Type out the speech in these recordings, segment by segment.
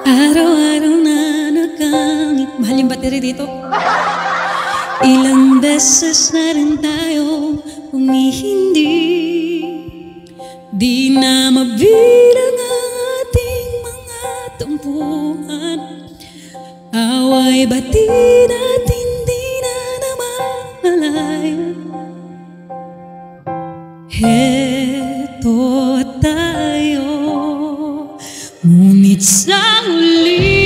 Araw-araw na nakangit. Mahal yung battery dito. Ilang beses na rin tayo humihindi. Di na mabilang ang ating mga tampuhan. Away ba't di natin di na namamalayan? Heto tayo, ngunit sa huli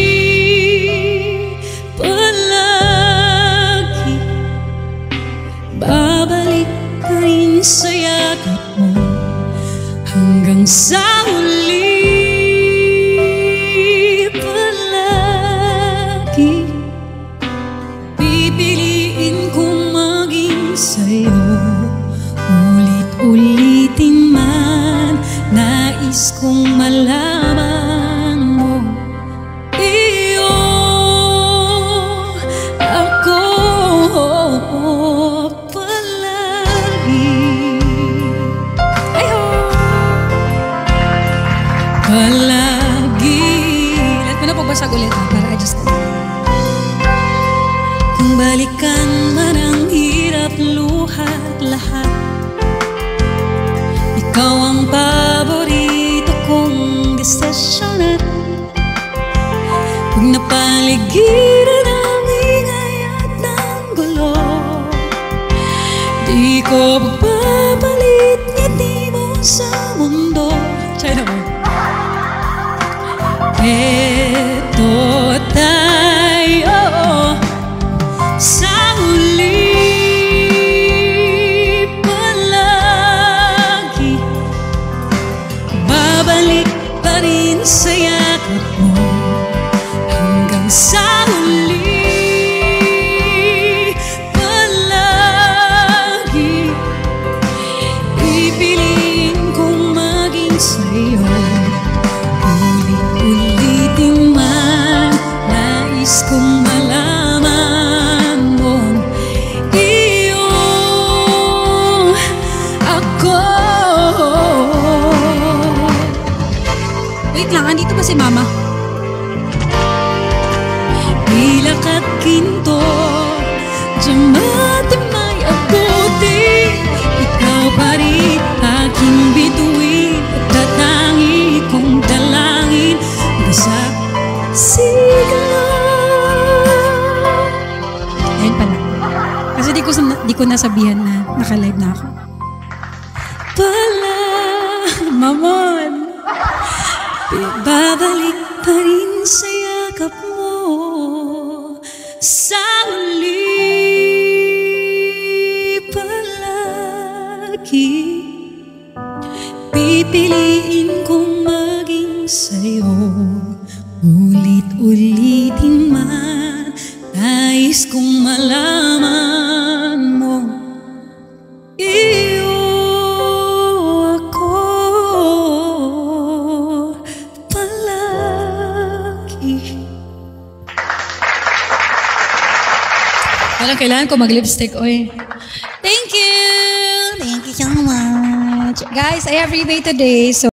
palagi babalik ka rin sa yakap mo. Hanggang sa huli palagi pipiliin kong maging sa'yo. Ulit-ulitin man, nais kong malaman mo. Iyo, ako palagi. Palagi. Let mo na pagbasag ulit para adjust ko. Kung balikan man ang hirap, luhat, lahat, ikaw ang paborito kong desisyonan. Huwag napaligiran ang ingay at ng gulo. Di ko magpapalit ngiti mo sa mundo. China mo. Eto tayo sa huli palagi babalik pa rin sa yakap mo. Hanggang sa huli palagi pipiliin kong maging sa'yo. Ulit-ulitin man, nais kong malaman mo. Iyo, ako. Wait lang, andito ba si Mama? Pilak at ginto, diamante may abuti. Ikaw pa rin aking bituin at tatangi kong dalangin sa sigla. Ayun pala. Kasi di ko nasabihan na naka-live na ako. Pala, mamon, babalik pa rin sa yakap mo. Sa huli palagi pipiliin kong maging sa'yo. Ulit-ulitin man, nais kong malaman mo. Iyo, ako palagi. Walang kailangan ko mag-lipstick, oy. Thank you! Thank you so much. Guys, I have rebate today, so